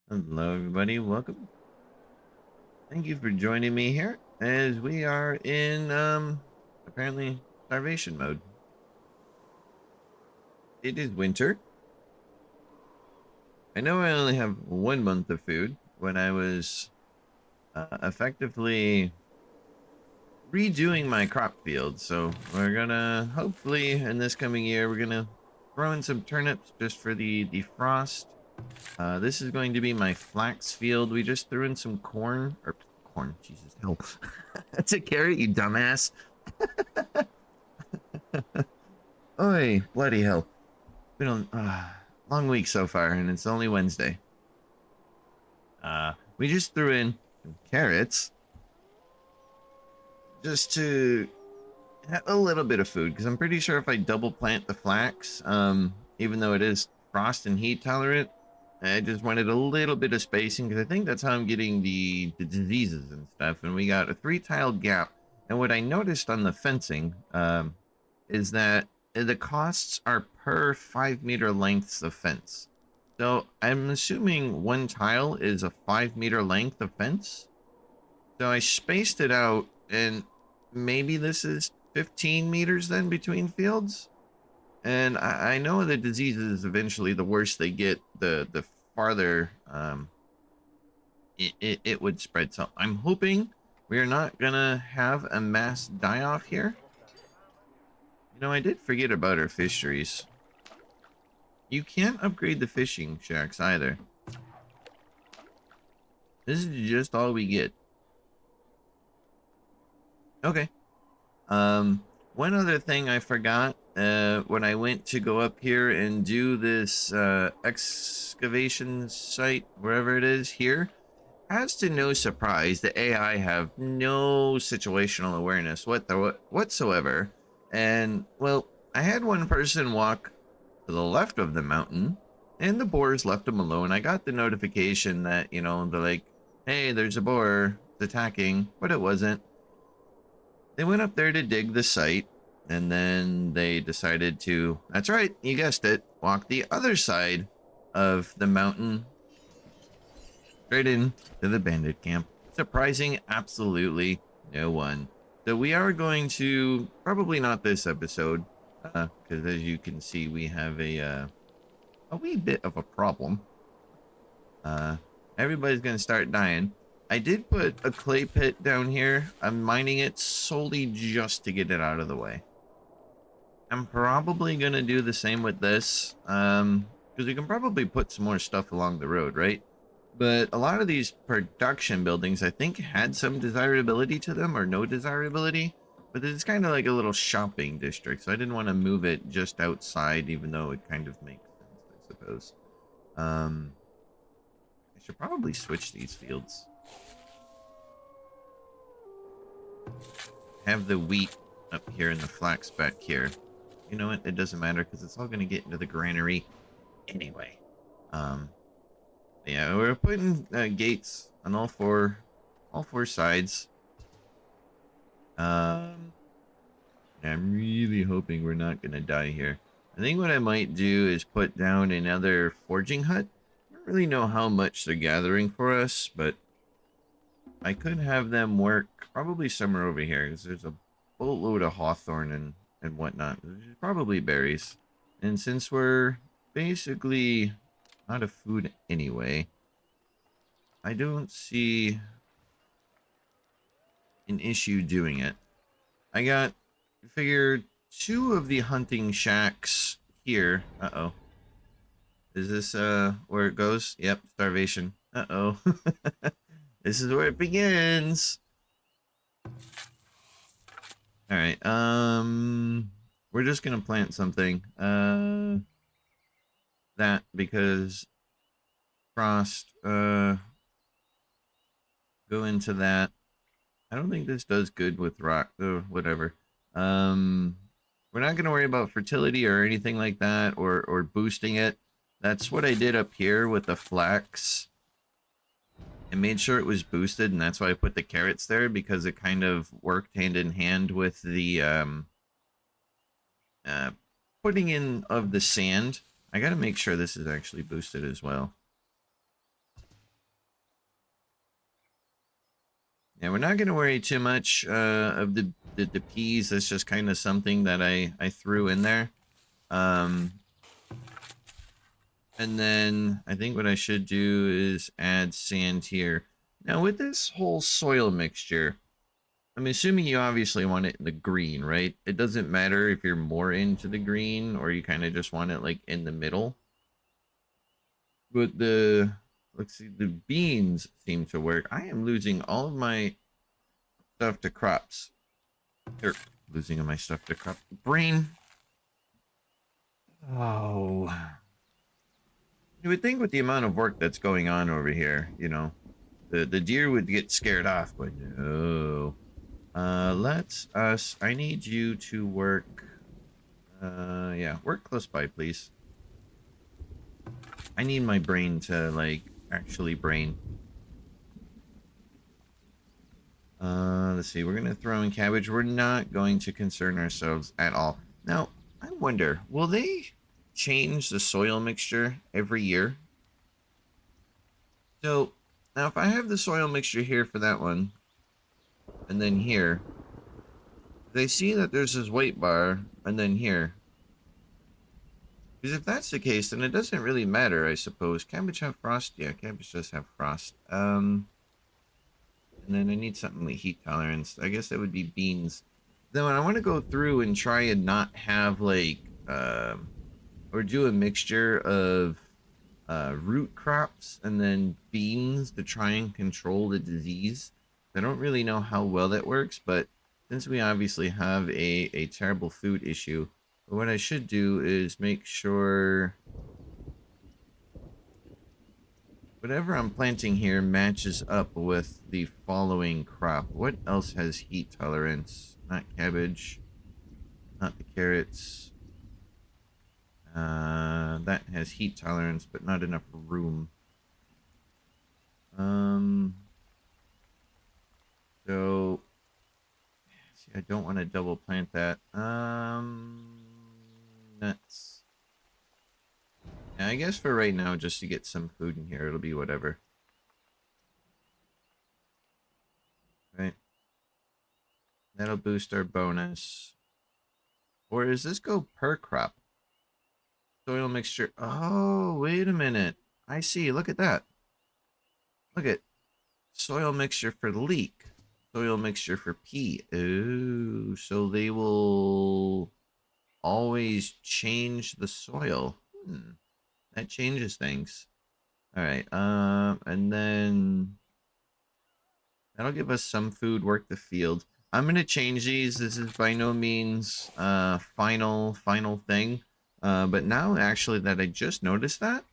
Hello, everybody. Welcome. Thank you for joining me here as we are in apparently starvation mode. It is winter. I know I only have 1 month of food when I was effectively redoing my crop field. So we're gonna hopefully in this coming year we're gonna throw in some turnips just for the frost. This is going to be my flax field. We just threw in some corn or corn. Jesus hell, that's a carrot, you dumbass. Oi, bloody hell. Been a long week so far, and it's only Wednesday. We just threw in some carrots just to have a little bit of food, because I'm pretty sure if I double plant the flax, even though it is frost and heat tolerant, I just wanted a little bit of spacing, because I think that's how I'm getting the diseases and stuff. And we got a 3 tile gap. And what I noticed on the fencing is that the costs are per 5 meter lengths of fence. So I'm assuming 1 tile is a 5 meter length of fence. So I spaced it out, and maybe this is 15 meters then between fields. And I know the diseases eventually, the worse they get, the farther it would spread. So I'm hoping we are not gonna have a mass die off here. You know, I did forget about our fisheries. You can't upgrade the fishing shacks either. This is just all we get. Okay. One other thing I forgot when I went to go up here and do this excavation site, wherever it is here, as to no surprise, the AI have no situational awareness whatsoever. And, well, I had one person walk to the left of the mountain, and the boars left them alone. I got the notification that, you know, they're like, hey, there's a boar, it's attacking, but it wasn't. They went up there to dig the site, and then they decided to, that's right, you guessed it, walk the other side of the mountain straight in to the bandit camp. Surprising absolutely no one. So we are going to, probably not this episode, because as you can see, we have a wee bit of a problem. Uh, Everybody's going to start dying. I did put a clay pit down here. I'm mining it solely just to get it out of the way. I'm probably going to do the same with this, because we can probably put some more stuff along the road, right? But a lot of these production buildings, I think, had some desirability to them or no desirability. But it's kind of like a little shopping district, so I didn't want to move it just outside, even though it kind of makes sense, I suppose. I should probably switch these fields. Have the wheat up here and the flax back here. You know what? It doesn't matter because it's all going to get into the granary anyway. Um, yeah, we're putting gates on all four sides. I'm really hoping we're not gonna die here. I think what I might do is put down another forging hut. I don't really know how much they're gathering for us, but I could have them work probably somewhere over here because there's a boatload of hawthorn and whatnot. There's probably berries. And since we're basically out of food anyway, I don't see an issue doing it. I got, figured, 2 of the hunting shacks here. Uh-oh. Is this where it goes? Yep, starvation. Uh-oh. This is where it begins. All right. We're just gonna plant something. That because frost. Go into that. I don't think this does good with rock, though. Whatever. We're not gonna worry about fertility or anything like that, or boosting it. That's what I did up here with the flax. I made sure it was boosted, and that's why I put the carrots there, because it kind of worked hand in hand with the uh, putting in of the sand. I gotta make sure this is actually boosted as well. Yeah, we're not gonna worry too much of the peas. That's just kind of something that I threw in there. Um, and then I think what I should do is add sand here. Now with this whole soil mixture, I'm assuming you obviously want it in the green, right? It doesn't matter if you're more into the green or you kind of just want it like in the middle. But let's see, the beans seem to work. I am losing all of my stuff to crops. Or losing my stuff to crops. Brain. Oh. You would think with the amount of work that's going on over here, you know, the deer would get scared off, but no. I need you to work, yeah, work close by, please. I need my brain to, like, actually brain. Let's see, we're gonna throw in cabbage. We're not going to concern ourselves at all. Now, I wonder, will they change the soil mixture every year? So, now if I have the soil mixture here for that one, and then here, they see that there's this white bar, and then here. Because if that's the case, then it doesn't really matter, I suppose. Cabbage have frost? Yeah, cabbage does have frost. And then I need something like heat tolerance. I guess that would be beans. Then when I want to go through and try and not have like, or do a mixture of root crops and then beans to try and control the disease. I don't really know how well that works, but since we obviously have a terrible food issue, what I should do is make sure whatever I'm planting here matches up with the following crop. What else has heat tolerance? Not cabbage, not the carrots. That has heat tolerance, but not enough room. So see, I don't want to double plant that. Nuts. Yeah, I guess for right now, just to get some food in here, it'll be whatever. Right. That'll boost our bonus. Or does this go per crop? Soil mixture. Oh, wait a minute. I see. Look at that. Look at soil mixture for leek. Soil mixture for pea. Oh, so they will always change the soil. That changes things. All right. And then that'll give us some food. Work the field. I'm gonna change these. This is by no means final thing. But now actually that I just noticed that.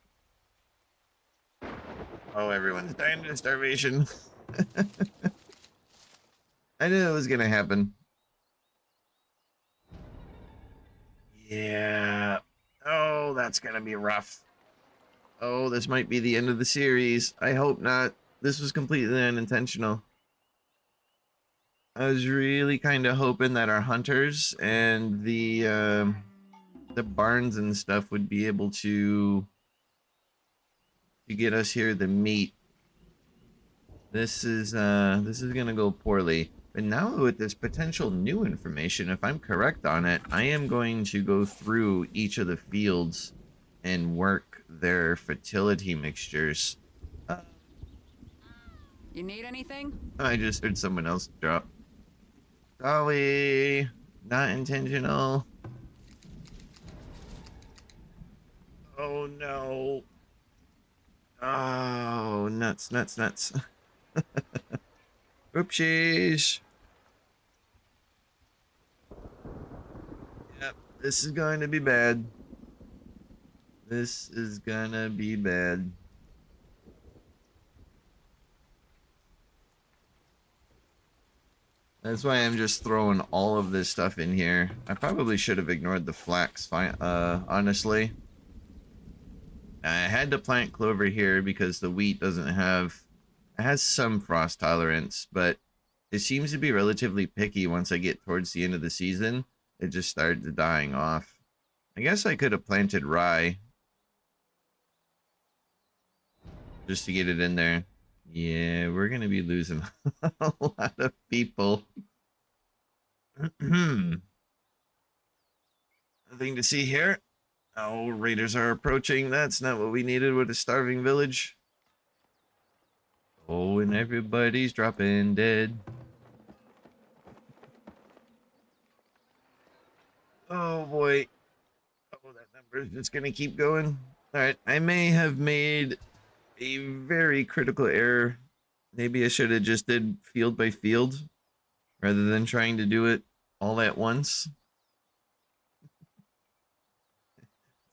Oh, everyone's dying of starvation. I knew it was gonna happen. Yeah. Oh, that's gonna be rough. Oh, this might be the end of the series. I hope not. This was completely unintentional. I was really kind of hoping that our hunters and the barns and stuff would be able to get us here the meat. This is gonna go poorly. But now with this potential new information, if I'm correct on it, I am going to go through each of the fields and work their fertility mixtures. You need anything? I just heard someone else drop. Sorry, not intentional. Oh no. Oh, nuts, nuts, nuts. Oopsies. Yep, this is going to be bad. This is gonna be bad. That's why I'm just throwing all of this stuff in here. I probably should have ignored the flax, honestly. I had to plant clover here because the wheat doesn't have... It has some frost tolerance, but it seems to be relatively picky once I get towards the end of the season. It just started dying off. I guess I could have planted rye just to get it in there. Yeah, we're gonna be losing a lot of people. Nothing to see here. Oh, raiders are approaching. That's not what we needed with a starving village. Oh, and everybody's dropping dead. Oh boy. Oh, that number is just gonna keep going. All right, I may have made a very critical error. Maybe I should have just did field by field rather than trying to do it all at once.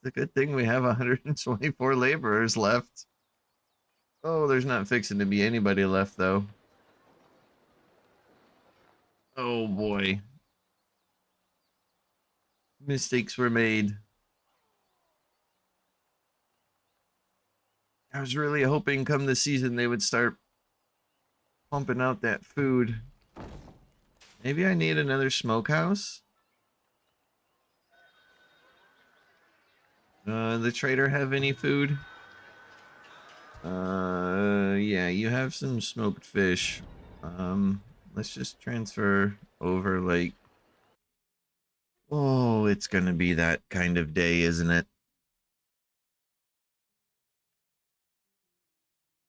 It's a good thing we have 124 laborers left. Oh, there's not fixing to be anybody left though. Oh boy. Mistakes were made. I was really hoping come the season they would start pumping out that food. Maybe I need another smokehouse? The trader have any food? Yeah, you have some smoked fish. Let's just transfer over like, oh, it's gonna be that kind of day, isn't it?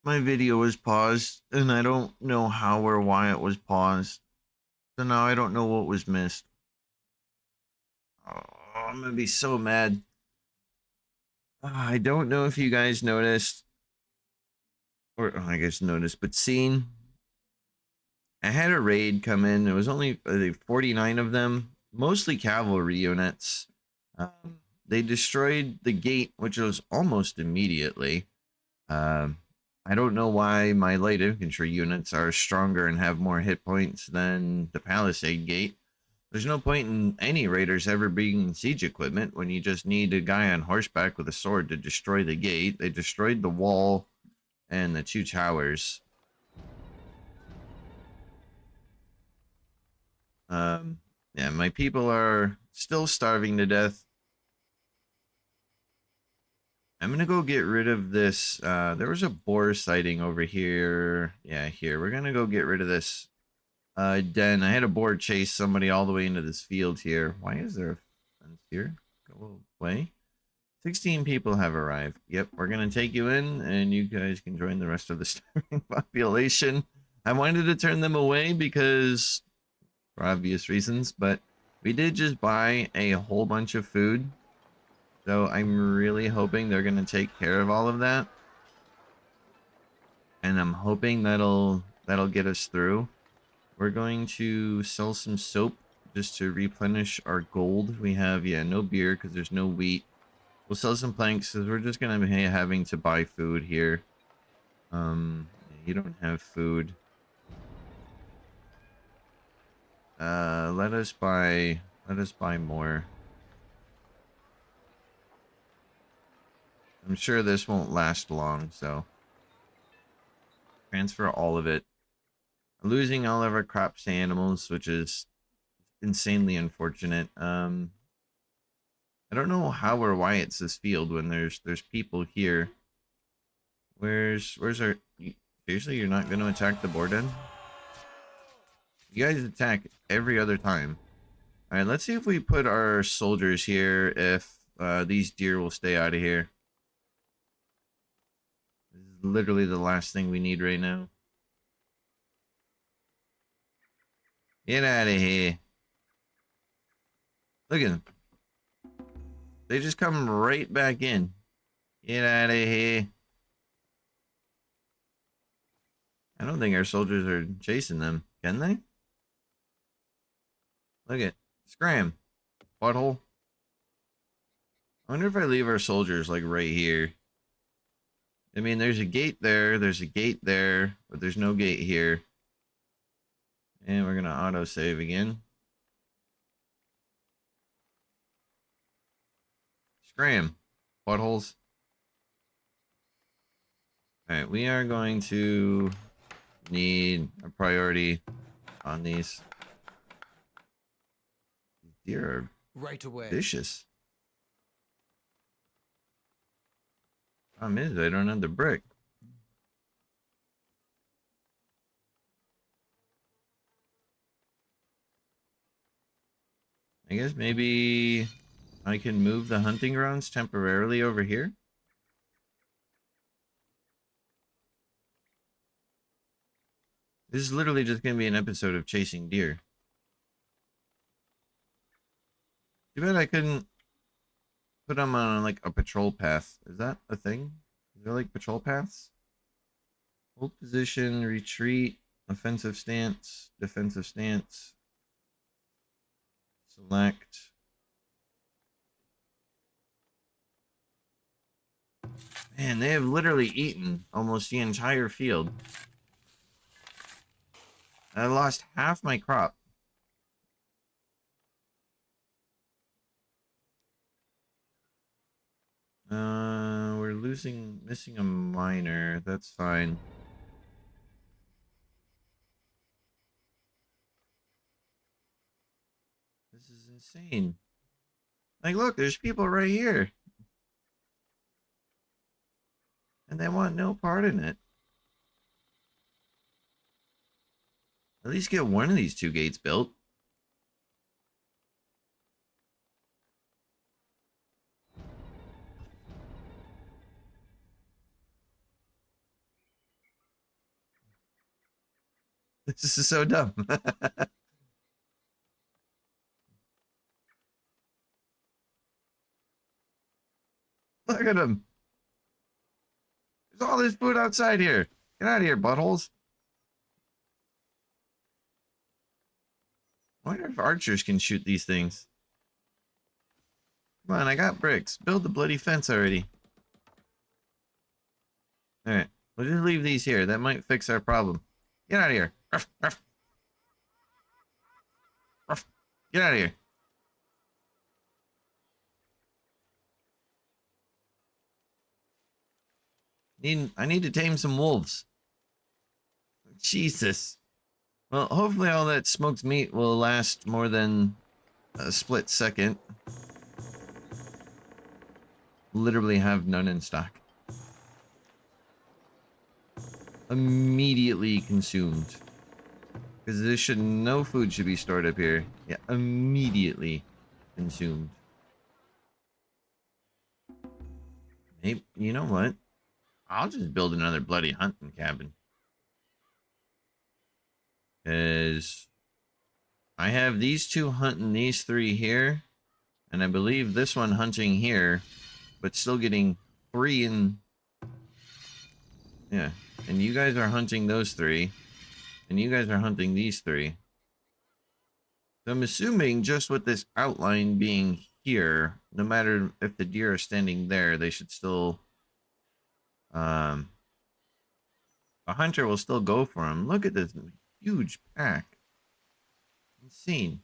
My video was paused, and I don't know how or why it was paused. So now I don't know what was missed. Oh, I'm gonna be so mad. I don't know if you guys noticed, or I guess noticed, but seen. I had a raid come in. There was only 49 of them, mostly cavalry units. They destroyed the gate, which was almost immediately. Um, I don't know why my light infantry units are stronger and have more hit points than the palisade gate. There's no point in any raiders ever being siege equipment when you just need a guy on horseback with a sword to destroy the gate. They destroyed the wall and the two towers. Um, yeah, my people are still starving to death. I'm gonna go get rid of this. There was a boar sighting over here. Yeah, here. We're gonna go get rid of this den. I had a boar chase somebody all the way into this field here. Why is there a fence here? Go away. 16 people have arrived. Yep, we're gonna take you in, and you guys can join the rest of the starving population. I wanted to turn them away because, for obvious reasons, but we did just buy a whole bunch of food. So I'm really hoping they're gonna take care of all of that. And I'm hoping that'll get us through. We're going to sell some soap just to replenish our gold. We have, yeah, no beer because there's no wheat. We'll sell some planks because we're just gonna be having to buy food here. You don't have food. Let us buy more. I'm sure this won't last long, so transfer all of it. Losing all of our crops to animals, which is insanely unfortunate. I don't know how or why it's this field when there's people here. Where's our? Seriously, you're not going to attack the boar den? You guys attack every other time. All right, let's see if we put our soldiers here. If these deer will stay out of here. This is literally the last thing we need right now. Get out of here. Look at them. They just come right back in. Get out of here. I don't think our soldiers are chasing them. Can they? Look at scram. Butthole. I wonder if I leave our soldiers like right here. I mean, there's a gate there. There's a gate there, but there's no gate here. And we're gonna auto save again. Scram. Buttholes. Alright, we are going to need a priority on these. These deer are right away. vicious. Problem is, I don't have the brick. guess maybe I can move the hunting grounds temporarily over here. This is literally just going to be an episode of chasing deer. Too bad I couldn't put them on like a patrol path. Is that a thing? Is there like patrol paths? Hold position, retreat, offensive stance, defensive stance. Select. Man, they have literally eaten almost the entire field. I lost half my crop. We're missing a miner. That's fine. This is insane. Like, look, there's people right here. And they want no part in it. At least get one of these two gates built. This is so dumb. Look at them. There's all this food outside here. Get out of here, buttholes. I wonder if archers can shoot these things. Come on, I got bricks. Build the bloody fence already. Alright, we'll just leave these here. That might fix our problem. Get out of here. Ruff, ruff. Ruff. Get out of here. I need to tame some wolves. Jesus. Well, hopefully all that smoked meat will last more than a split second. Literally have none in stock. Immediately consumed. Because no food should be stored up here. Yeah, immediately consumed. Maybe, you know what? I'll just build another bloody hunting cabin. Because I have these two hunting these three here. And I believe this one hunting here. But still getting 3 in... Yeah. And you guys are hunting those 3. And you guys are hunting these 3. So I'm assuming just with this outline being here, no matter if the deer are standing there, they should still... a hunter will still go for him. Look at this huge pack. Insane.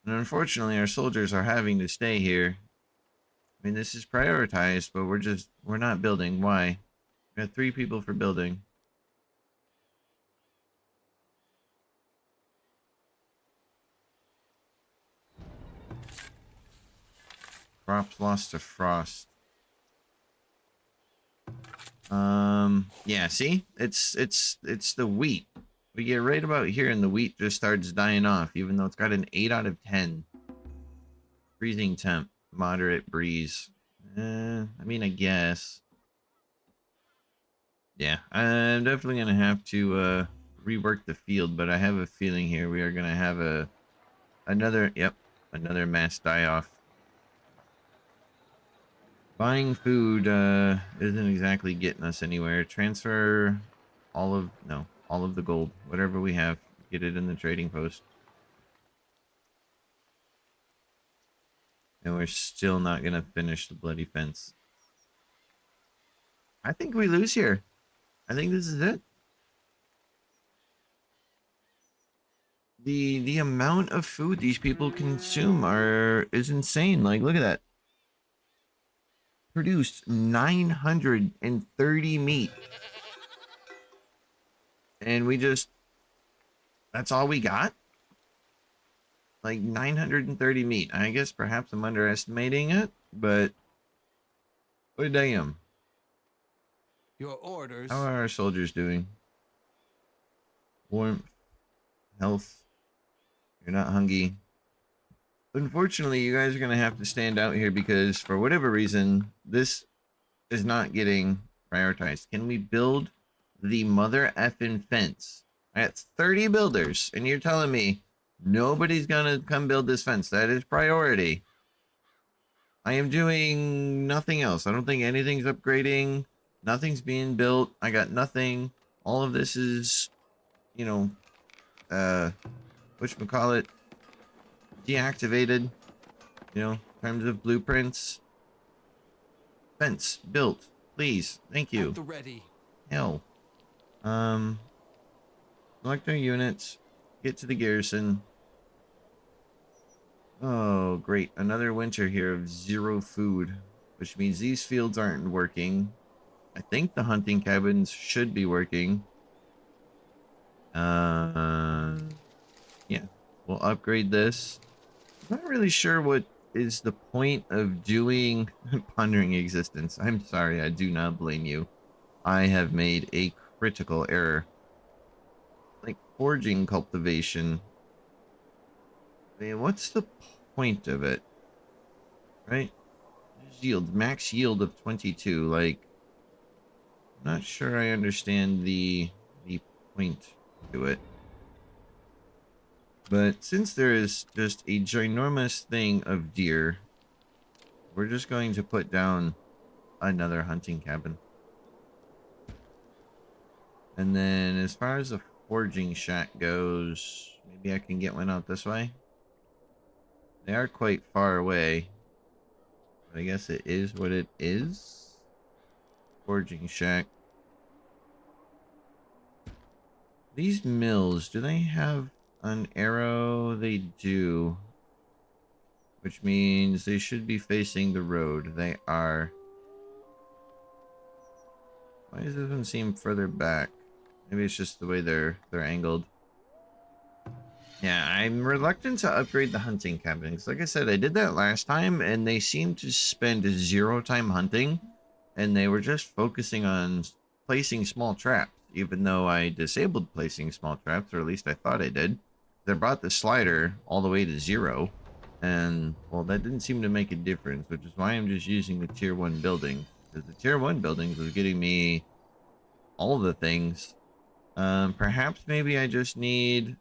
And unfortunately, our soldiers are having to stay here. I mean, this is prioritized, but we're not building. Why? We got 3 people for building. Crops lost to frost. Yeah, see? It's the wheat. We get right about here and the wheat just starts dying off, even though it's got an 8 out of 10. Freezing temp, moderate breeze. I mean, I guess. Yeah, I'm definitely gonna have to rework the field, but I have a feeling here we are gonna have another mass die-off. Buying food isn't exactly getting us anywhere. Transfer all of the gold, whatever we have, get it in the trading post. And we're still not gonna finish the bloody fence. I think we lose here. I think this is it. The amount of food these people consume is insane. Like, look at that. Produced 930 meat. And that's all we got? Like 930 meat. I guess perhaps I'm underestimating it, but oh damn. Your orders. How are our soldiers doing? Warmth. health. You're not hungry. Unfortunately, you guys are going to have to stand out here because for whatever reason, this is not getting prioritized. Can we build the mother effing fence? That's 30 builders, and you're telling me nobody's going to come build this fence. That is priority. I am doing nothing else. I don't think anything's upgrading. Nothing's being built. I got nothing. All of this is, you know, whatchamacallit, deactivated, you know, in terms of blueprints. Fence built, please. Thank you. At the ready. Hell. Select our units. Get to the garrison. Oh, great. Another winter here of 0 food, which means these fields aren't working. I think the hunting cabins should be working. Yeah. We'll upgrade this. I'm not really sure what is the point of doing pondering existence. I'm sorry, I do not blame you. I have made a critical error. Like forging cultivation. I mean, what's the point of it? Right? Yield, max yield of 22. Like, I'm not sure I understand the point to it. But since there is just a ginormous thing of deer, we're just going to put down another hunting cabin. And then as far as the forging shack goes, maybe I can get one out this way. They are quite far away, but I guess it is what it is. Forging shack. These mills, do they have an arrow? They do. Which means they should be facing the road. They are. Why does this one seem further back? Maybe it's just the way they're angled. Yeah, I'm reluctant to upgrade the hunting cabins. Like I said, I did that last time, and they seemed to spend 0 time hunting, and they were just focusing on placing small traps, even though I disabled placing small traps, or at least I thought I did. They brought the slider all the way to 0, and, well, that didn't seem to make a difference, which is why I'm just using the tier 1 buildings, because the tier 1 buildings was getting me all the things. Perhaps maybe I just need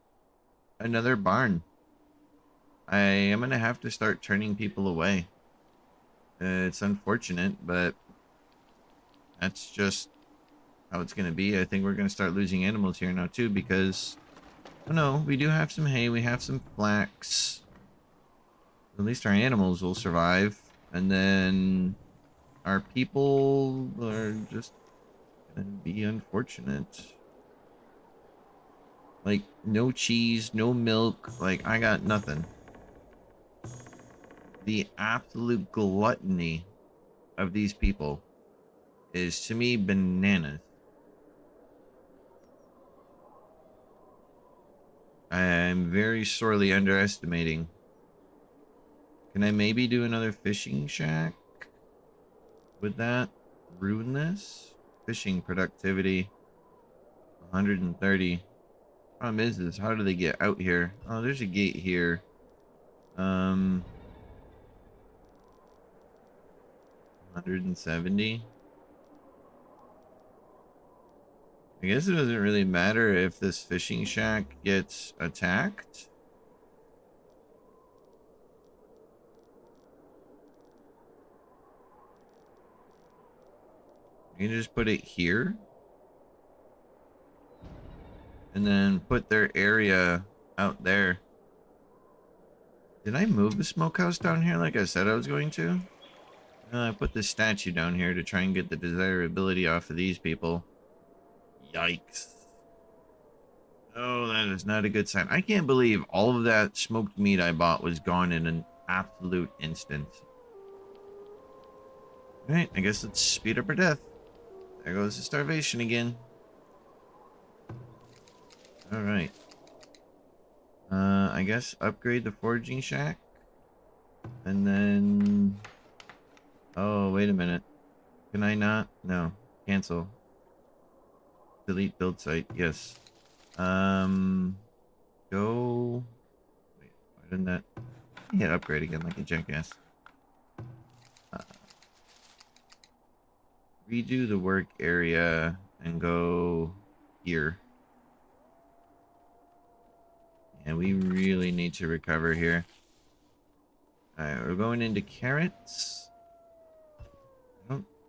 another barn. I am gonna have to start turning people away. It's unfortunate, but that's just how it's gonna be. I think we're gonna start losing animals here now too because, oh no, we do have some hay, we have some flax. At least our animals will survive, and then our people are just gonna be unfortunate. Like, no cheese, no milk, like, I got nothing. The absolute gluttony of these people is, to me, bananas. I'm very sorely underestimating. Can I maybe do another fishing shack? Would that ruin this? Fishing productivity, 130. Problem is how do they get out here? Oh, there's a gate here. 170. I guess it doesn't really matter if this fishing shack gets attacked. You can just put it here. And then put their area out there. Did I move the smokehouse down here like I said I was going to? I put this statue down here to try and get the desirability off of these people. Yikes. Oh, that is not a good sign. I can't believe all of that smoked meat I bought was gone in an absolute instant. Alright, I guess let's speed up our death. There goes the starvation again. Alright. I guess upgrade the foraging shack. And then... Oh, wait a minute. Can I not? No. Cancel. Delete build site. Yes. Go go. Wait, why didn't that hit upgrade again like a jackass? Uh, redo the work area and go here. And we really need to recover here. Alright, we're going into carrots.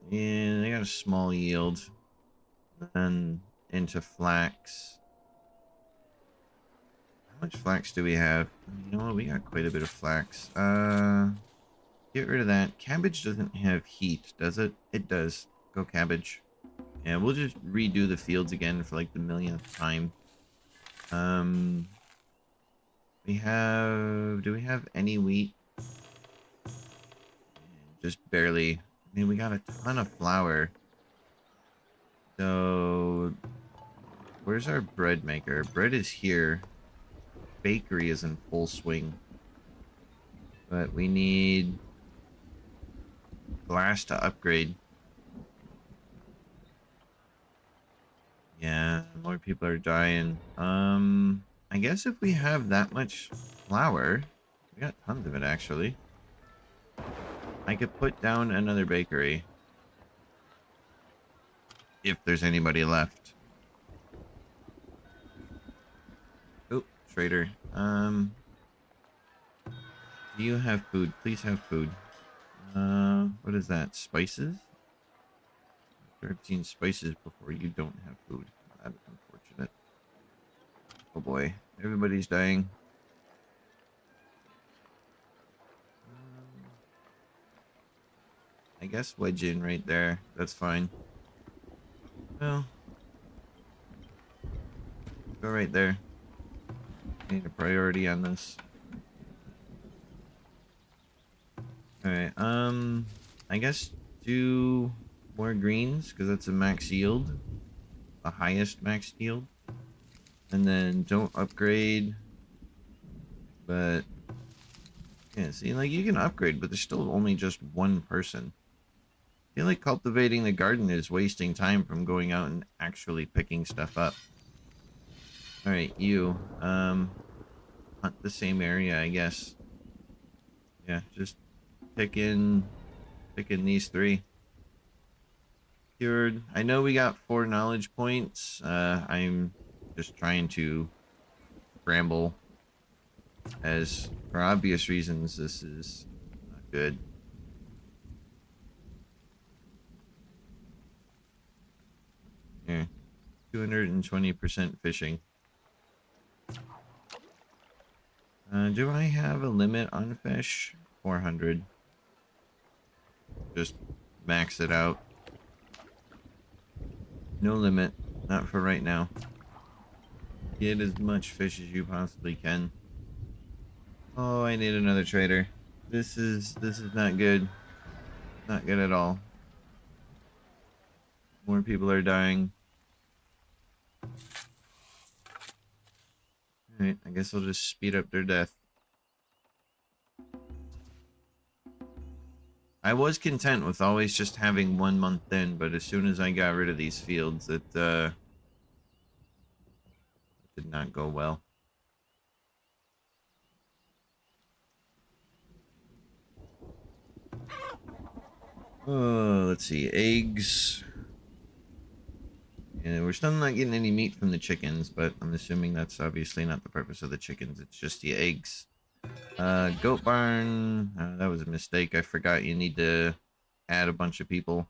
Yeah, they got a small yield. And into flax. How much flax do we have? You know what? We got quite a bit of flax. Get rid of that. Cabbage doesn't have heat, does it? It does. Go cabbage. Yeah, we'll just redo the fields again for like the millionth time. Do we have any wheat? Just barely. I mean, we got a ton of flour. So, where's our bread maker? Bread is here. Bakery is in full swing. But we need glass to upgrade. Yeah, more people are dying. I guess if we have that much flour, we got tons of it actually. I could put down another bakery. If there's anybody left. Oh, trader. Do you have food? Please have food. What is that? Spices? 13 spices before you don't have food. That's unfortunate. Oh boy. Everybody's dying. I guess wedge in right there. That's fine. Well, go right there. Need a priority on this. Alright, I guess do more greens, because that's a max yield. The highest max yield. And then don't upgrade. But, yeah, see, like, you can upgrade, but there's still only just one person. I feel like cultivating the garden is wasting time from going out and actually picking stuff up. Alright, you, hunt the same area, I guess. Yeah, just picking these three. Cured. I know we got 4 knowledge points. I'm just trying to scramble, as for obvious reasons this is not good. Yeah, 220% fishing. Do I have a limit on fish? 400. Just max it out. No limit. Not for right now. Get as much fish as you possibly can. Oh, I need another trader. This is not good. Not good at all. More people are dying. Alright, I guess I'll just speed up their death. I was content with always just having 1 month in, but as soon as I got rid of these fields, it did not go well. Oh, let's see. Eggs. Yeah, we're still not getting any meat from the chickens, but I'm assuming that's obviously not the purpose of the chickens. It's just the eggs. Goat barn. That was a mistake. I forgot you need to add a bunch of people.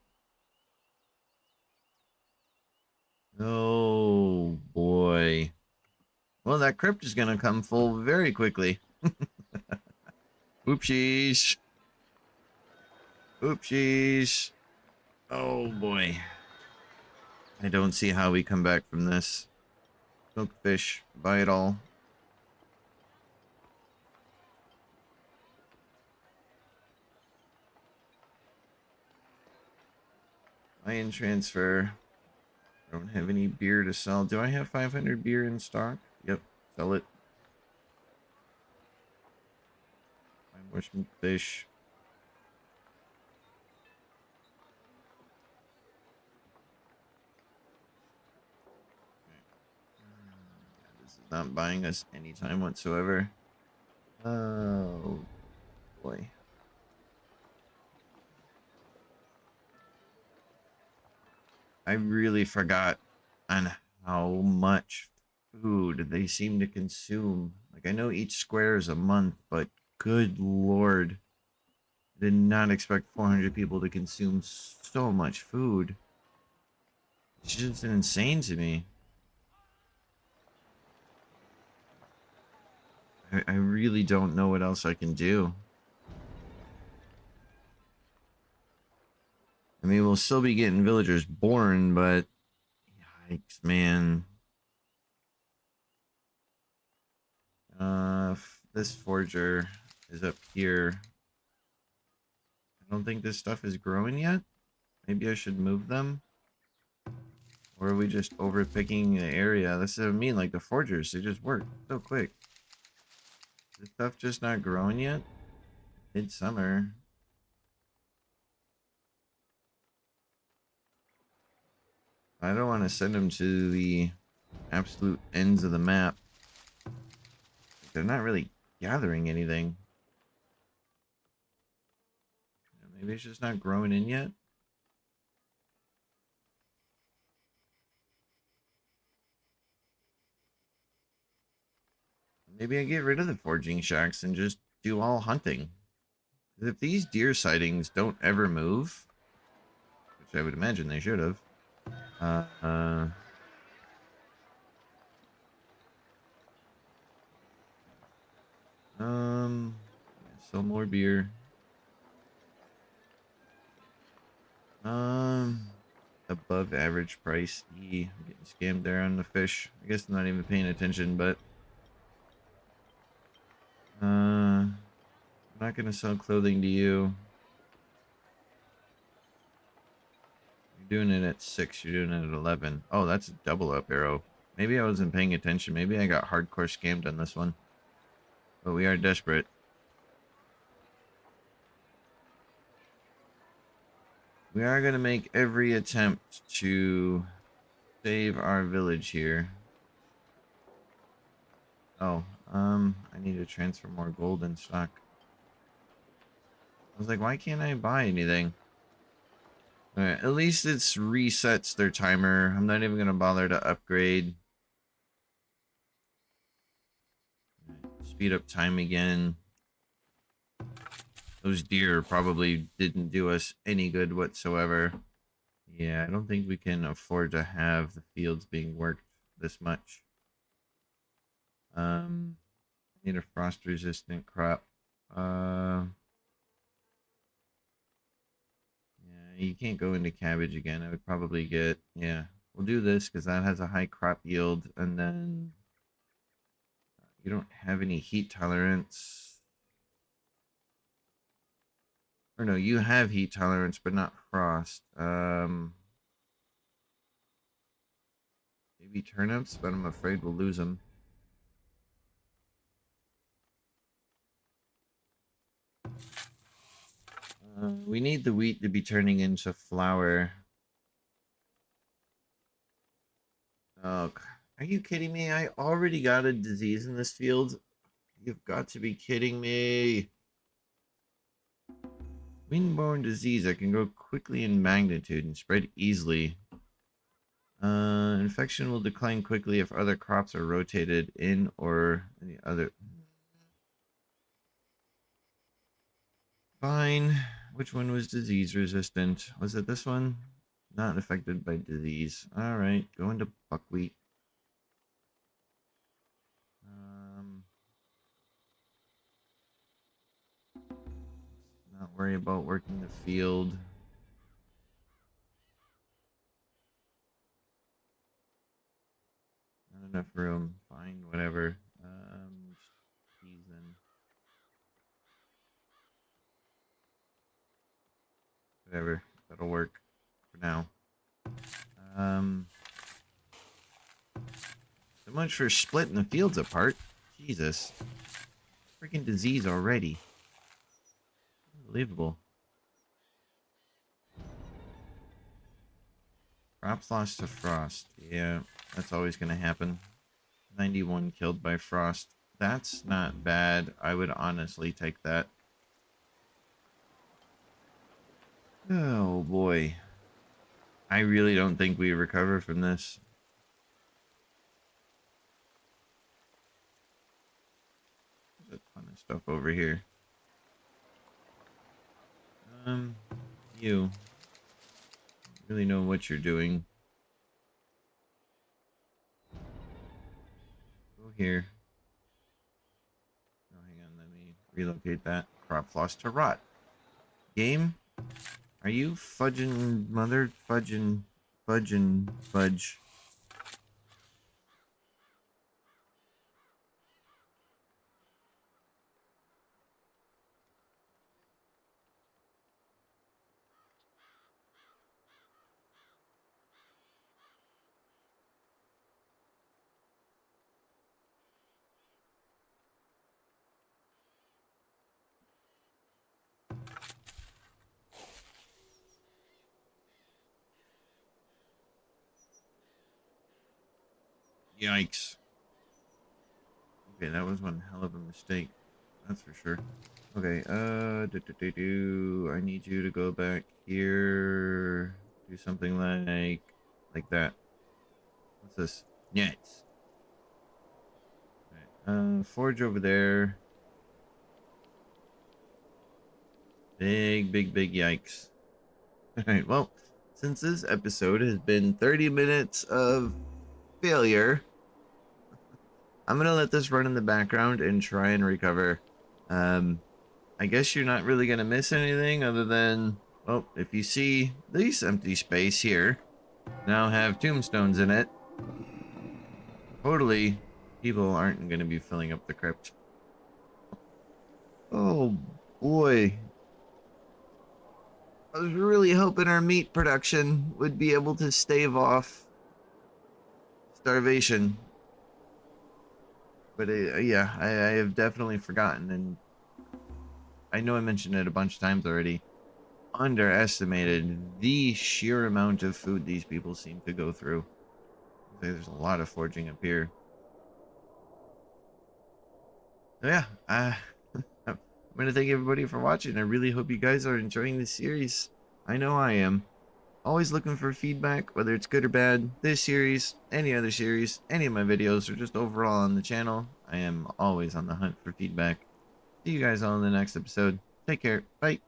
Oh, boy. Well, that crypt is going to come full very quickly. Oopsies. Oopsies. Oh, boy. I don't see how we come back from this. Smoked fish. Buy it all. Buy and transfer. I don't have any beer to sell. Do I have 500 beer in stock? Yep. Sell it. Buy more smoked fish. is not buying us any time whatsoever. Oh boy. I really forgot on how much food they seem to consume. Like, I know each square is a month, but good lord. I did not expect 400 people to consume so much food. It's just insane to me. I really don't know what else I can do. I mean, we'll still be getting villagers born, but yikes, man. This forger is up here. I don't think this stuff is growing yet. Maybe I should move them. Or are we just overpicking the area? This is what I mean, like the forgers, they just work so quick. Is stuff just not growing yet? Midsummer. I don't want to send them to the absolute ends of the map. They're not really gathering anything. Maybe it's just not growing in yet. Maybe I get rid of the forging shacks and just do all hunting. If these deer sightings don't ever move, which I would imagine they should have, uh, uh, sell more beer. Um, Above average price. I'm getting scammed there on the fish. I guess I'm not even paying attention, but I'm not gonna sell clothing to you. You're doing it at 6. You're doing it at 11. Oh, that's a double up arrow. Maybe I wasn't paying attention. Maybe I got hardcore scammed on this one. But we are desperate. We are gonna make every attempt to save our village here. Oh, I need to transfer more gold in stock. I was like, why can't I buy anything? Alright, at least it resets their timer. I'm not even gonna bother to upgrade. Speed up time again. Those deer probably didn't do us any good whatsoever. Yeah, I don't think we can afford to have the fields being worked this much. Need a frost resistant crop. Yeah, you can't go into cabbage again. I would probably get, yeah, we'll do this because that has a high crop yield, and then you don't have any heat tolerance. Or no, you have heat tolerance, but not frost. Maybe turnips, but I'm afraid we'll lose them. We need the wheat to be turning into flour. Oh, are you kidding me? I already got a disease in this field. You've got to be kidding me. Windborne disease that can grow quickly in magnitude and spread easily. Infection will decline quickly if other crops are rotated in or any other. Fine. Which one was disease resistant? Was it this one? Not affected by disease. All right, go into buckwheat. Not worry about working the field. Not enough room. Fine, whatever. Just peas then. Whatever. That'll work for now. Um, so much for splitting the fields apart. Jesus. Freaking disease already. Unbelievable. Crops lost to frost. Yeah, that's always going to happen. 91 killed by frost. That's not bad. I would honestly take that. Oh boy. I really don't think we recover from this. There's a ton of stuff over here. You really know what you're doing. Go here. Oh, hang on. Let me relocate that. Crop floss to rot. Game, are you fudging mother fudging fudge? Yikes. Okay, that was one hell of a mistake. That's for sure. Okay, I need you to go back here. Do something like that. What's this? Nets. Okay, forge over there. Big yikes. Alright, well, since this episode has been 30 minutes of failure, I'm gonna let this run in the background and try and recover. I guess you're not really gonna miss anything other than, well, if you see this empty space here, now have tombstones in it, totally people aren't gonna be filling up the crypt. Oh boy. I was really hoping our meat production would be able to stave off starvation. But yeah, I have definitely forgotten, and I know I mentioned it a bunch of times already. Underestimated the sheer amount of food these people seem to go through. There's a lot of forging up here. So yeah, I'm going to thank everybody for watching. I really hope you guys are enjoying this series. I know I am. Always looking for feedback, whether it's good or bad. This series, any other series, any of my videos, or just overall on the channel. I am always on the hunt for feedback. See you guys all in the next episode. Take care. Bye.